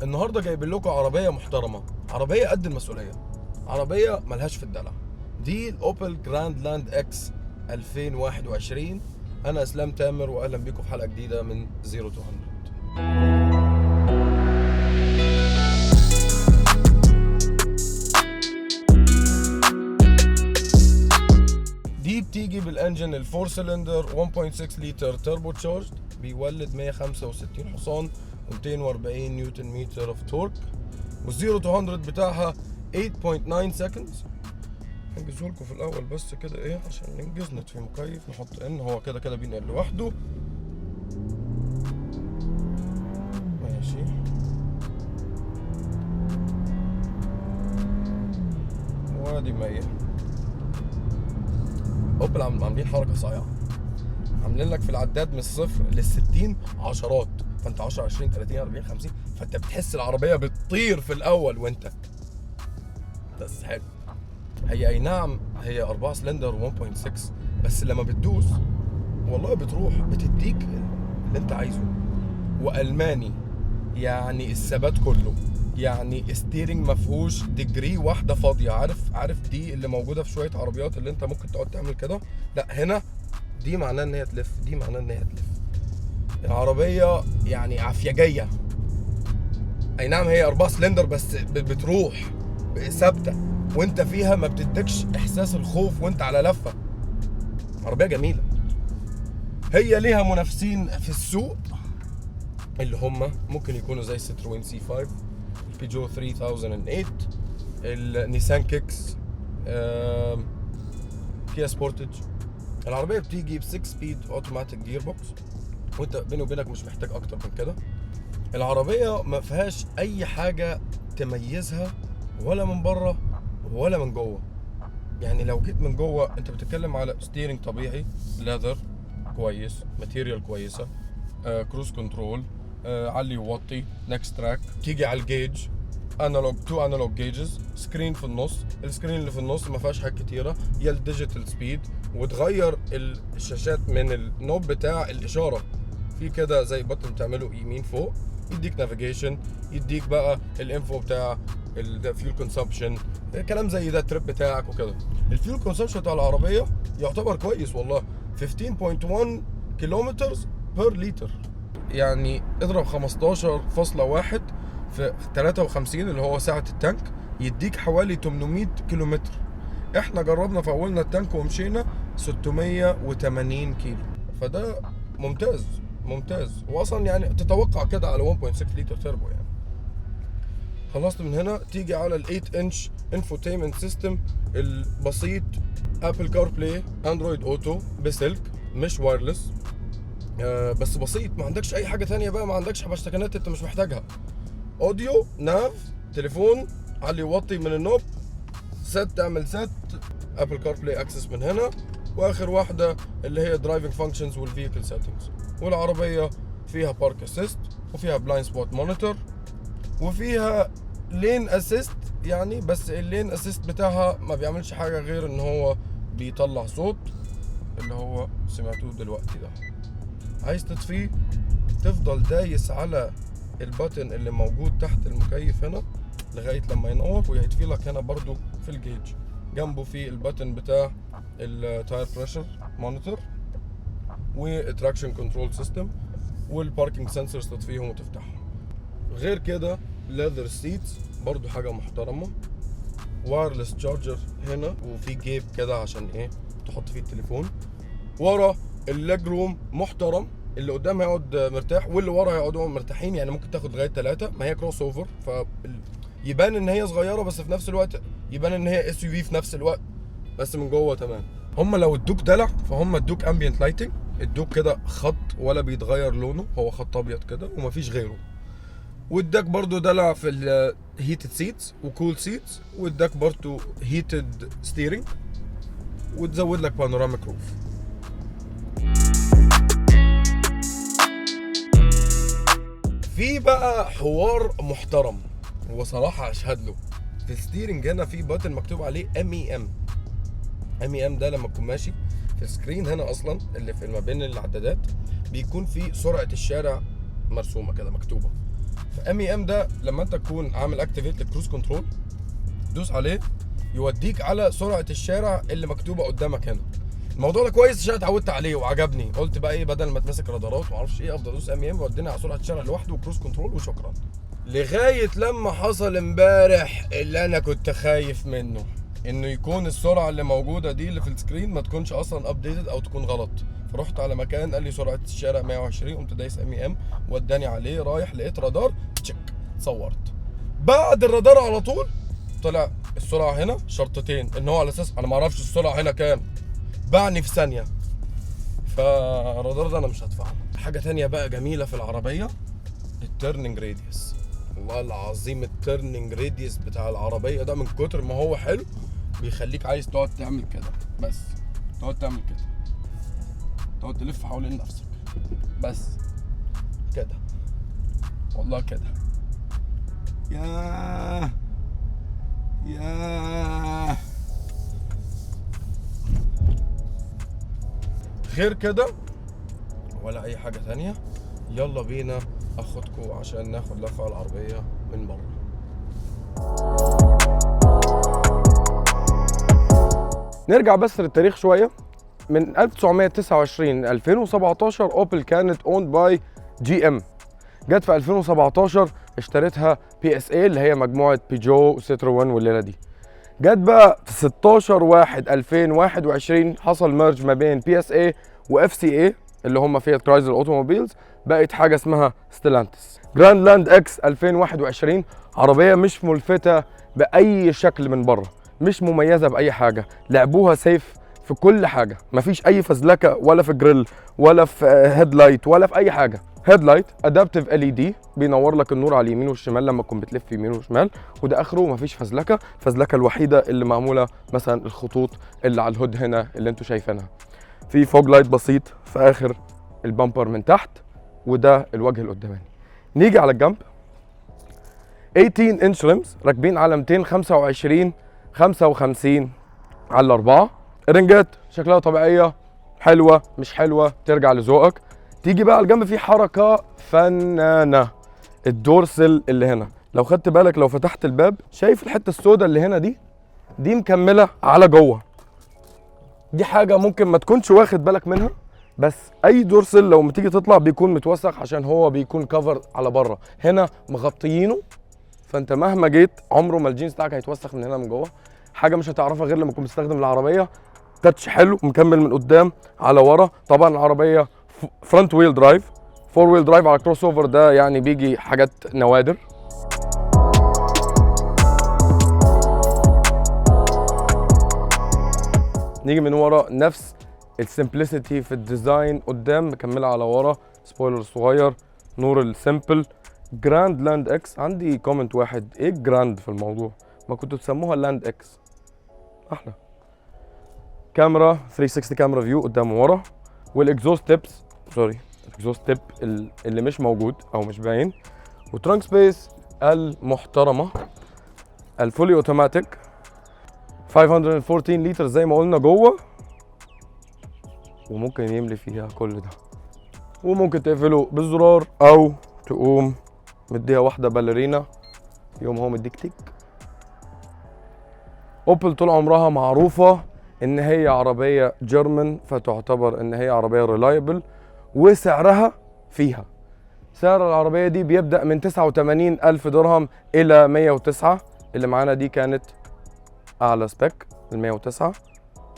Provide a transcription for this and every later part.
النهارده جايبين لكم عربيه محترمه، عربيه قد المسؤوليه، عربيه ملهاش في الدلع. دي الاوبل جراند لاند اكس 2021. انا اسلام تامر واهلا بيكم في حلقه جديده من 0 to 100. دي بتيجي بالانجن الفور سلندر 1.6 لتر تربو تشارجد، بيولد 165 حصان و240 نيوتن متر اوف تورك، والزيرو تو 100 بتاعها 8.9 سكندز. هنجزه لكم في الاول بس كده ايه عشان ننجز. نطفي مكيف، نحط ان هو كده بينقل لوحده. ماشي، وادي 100. اوبل عاملين حركه صايعه، عاملين لك في العداد من الصفر لل60 عشرات، فانت 10 20 30 40 50، فانت بتحس العربيه بتطير في الاول وانت بس حلو. هي اي نعم هي 4 سلندر 1.6، بس لما بتدوس والله بتروح بتديك اللي انت عايزه. والماني يعني الثبات كله، يعني استيرنج مفهوش ديجري واحده فاضيه. عارف دي اللي موجوده في شويه عربيات اللي انت ممكن تقعد تعمل كده، لا هنا دي معناه ان هي تلف، دي معناه ان هي تلف. العربيه يعني عافيجيه. اي نعم هي 4 سلندر بس بتروح ثابته، وانت فيها ما بتدكش احساس الخوف وانت على لفه. عربيه جميله. هي ليها منافسين في السوق اللي هم ممكن يكونوا زي ستروين سي 5، البيجو 3008، النيسان كيكس، كيا سبورتج. العربيه بتيجي ب 6 سبيد اوتوماتيك جير بوكس، وانت بيني وبينك مش محتاج اكتر من كده. العربيه ما فيهاش اي حاجه تميزها ولا من بره ولا من جوه. يعني لو جيت من جوه انت بتتكلم على ستيرنج طبيعي، ليذر كويس، ماتيريال كويسه، كروز كنترول، علي ووطي، نكست تراك. تيجي على الجيج، انالوج، 2 انالوج جيجز، سكرين في النص. السكرين اللي في النص ما فيهاش حاجات كتيره، هي الديجيتال سبيد، وتغير الشاشات من النوب بتاع الاشاره في كده زي بطن تعمله يمين فوق، يديك نافيجيشن، يديك بقى الانفو بتاع الفيول كونسبشن، كلام زي ده، التريب بتاعك وكده. الفيول كونسبشن بتاع العربيه يعتبر كويس والله، 15.1 كيلومتر بير لتر. يعني اضرب 15.1 في 53 اللي هو سعة التانك، يديك حوالي 800 كيلومتر. احنا جربنا في اولنا التانك ومشينا 680 كيلو، فده ممتاز. واصلا يعني تتوقع كده على 1.6 لتر تربو. يعني خلصت من هنا، تيجي على ال 8 انش انفوتينمنت سيستم البسيط، ابل كار بلاي، اندرويد اوتو بسلك مش وايرلس، بس بسيط. ما عندكش اي حاجه تانية بقى، ما عندكش حبشتكنات انت مش محتاجها. اوديو، ناف، تليفون، علي وطي من النوب، ست تعمل ست، ابل كار بلاي اكسس من هنا، واخر واحده اللي هي درايفنج فانكشنز والفيكل سيتنجز. والعربيه فيها بارك اسيست، وفيها بلايند سبوت مونيتور، وفيها لين اسيست. يعني بس اللين اسيست بتاعها ما بيعملش حاجه غير ان هو بيطلع صوت اللي هو سمعتوه دلوقتي ده. عايز تطفيه تفضل دايس على الباتن اللي موجود تحت المكيف هنا لغايه لما ينور، ويطفي لك هنا برضو في الجيج. جنبه في الباتن بتاع التاير بريشر مونيتور، والتراكشن كنترول سيستم، والباركينج سنسورز تطفيهم وتفتحهم. غير كده ليذر سيتس برضو حاجه محترمه، وايرلس تشارجر هنا، وفي جيب كده عشان ايه تحط فيه التليفون. ورا الليج روم محترم، اللي قدام هيقعد مرتاح واللي ورا هيقعدوا مرتاحين. يعني ممكن تاخد لغايه 3، ما هي كروس اوفر، يبان ان هي صغيره بس في نفس الوقت يبان ان هي اس يو في في نفس الوقت، بس من جوه تمام. هم لو ادوك دلع فهم ادوك امبيانت لايتنج، ادوك كده خط ولا بيتغير لونه، هو خط ابيض كده ومفيش غيره. واداك برضو دلع في الهيتد سيتس وكول سيتس، واداك برضو هيتد ستيرنج، وتزود لك بانوراميك روف. في بقى حوار محترم وصراحة اشهد له، في الستيرنج هنا في باتن مكتوب عليه MEM ده لما تكون ماشي في السكرين هنا اصلا اللي في ما بين العدادات بيكون في سرعة الشارع مرسومة كده مكتوبة. فام اي ام ده لما انت تكون عامل اكتيفيت للكروز كنترول، دوس عليه يوديك على سرعه الشارع اللي مكتوبه قدامك هنا. الموضوع ده كويس عشان اتعودت عليه وعجبني، قلت بقى ايه بدل ما اتمسك رادارات ومعرفش ايه افضل ادوس ام اي ام يوديني على سرعه الشارع لوحده وكروز كنترول وشكرا. لغايه لما حصل امبارح اللي انا كنت خايف منه، انه يكون السرعه اللي موجوده دي اللي في السكرين ما تكونش اصلا ابديتد او تكون غلط. فرحت على مكان قال لي سرعه الشارع 120، قمت دايس ام اي ام وداني عليه، رايح لقيت رادار تشيك، صورت. بعد الرادار على طول طلع السرعه هنا شرطتين، ان هو على اساس انا ما اعرفش السرعه هنا كام، باعني في ثانيه. فالرادار ده انا مش هدفع له. حاجه ثانيه بقى جميله في العربيه، التيرنينج راديوس. والله العظيم التيرنينج راديوس بتاع العربيه ده من كتر ما هو حلو بيخليك عايز تقعد تعمل كده، بس تقعد تعمل كده، تقعد تلف حوالين نفسك بس كده، والله كده. ياه غير كده ولا اي حاجه تانية. يلا بينا اخدكم عشان ناخد لفه على العربيه من بره. نرجع بس للتاريخ شويه. من 1929 ل 2017 اوبل كانت اوند باي جي ام. جت في 2017 اشترتها بي اس اي اللي هي مجموعه بيجو وستروان والليله دي. جت بقى في 16/1/2021 حصل ميرج ما بين بي اس اي واف سي اي اللي هم فيات كرايزر اوتوموبيلز، بقت حاجه اسمها ستيلانتس. جراند لاند اكس 2021 عربيه مش ملفته باي شكل من بره، مش مميزه باي حاجه، لعبوها سيف في كل حاجه، مفيش اي فزلكه ولا في جريل ولا في هيد لايت ولا في اي حاجه. هيد لايت ادابتيف ال اي دي بينور لك النور على اليمين والشمال لما تكون بتلف يمين وشمال، وده اخره. مفيش فزلكه، الفزلكه الوحيده اللي معموله مثلا الخطوط اللي على الهود هنا اللي انتوا شايفينها. في فوج لايت بسيط في اخر البامبر من تحت، وده الوجه القداماني. نيجي على الجنب، 18 انش ريمز راكبين على 225 55 على الاربعه. الرنجات شكلها طبيعيه، حلوه مش حلوه ترجع لذوقك. تيجي بقى على الجنب في حركه فنانه، الدورسل اللي هنا لو خدت بالك، لو فتحت الباب شايف الحته السوداء اللي هنا دي مكمله على جوه. دي حاجه ممكن ما تكونش واخد بالك منها، بس اي دورسل لو ما تيجي تطلع بيكون متوسخ عشان هو بيكون كفر على بره، هنا مغطيينه، فانت مهما جيت عمره ما الجينز بتاعك هيتوسخ من هنا من جوه. حاجه مش هتعرفها غير لما تكون بتستخدم العربيه. تاتش حلو مكمل من قدام على ورا. طبعا العربيه فرونت ويل درايف، فور ويل درايف على كروس اوفر ده يعني بيجي حاجات نوادر. نيجي من ورا نفس السمبلسيتي في الديزاين، قدام مكمله على ورا، سبويلر صغير، نور السمبل. جراند لاند اكس، عندي كومنت واحد، ايه الجراند في الموضوع؟ ما كنتوا تسموها لاند اكس احلى. كاميرا 360 كاميرا فيو قدام وورا، والاكزوست تيبس الاكزوست تيب اللي مش موجود او مش باين، وترانك سبيس المحترمه، الفولي اوتوماتيك 514 لتر زي ما قلنا جوه، وممكن يملي فيها كل ده، وممكن تقفله بالزرار او تقوم مديها واحده باليرينا يوم هو مديك تيك. اوبل طول عمرها معروفه ان هي عربيه جيرمان، فتعتبر ان هي عربيه ريلايبل، وسعرها فيها. سعر العربيه دي بيبدا من 89,000 درهم الى 109. اللي معانا دي كانت اعلى سبيك ال 109.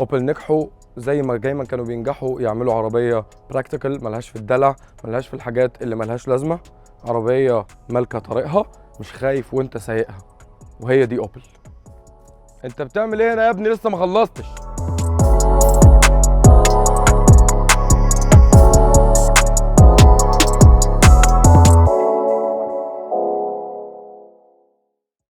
اوبل نجحوا زي ما دايما كانوا بينجحوا يعملوا عربيه براكتيكال، ملهاش في الدلع، ملهاش في الحاجات اللي ملهاش لازمه، عربيه مالكه طريقها، مش خايف وانت سايقها، وهي دي اوبل. انت بتعمل ايه هنا يا ابني؟ لسه ما خلصتش.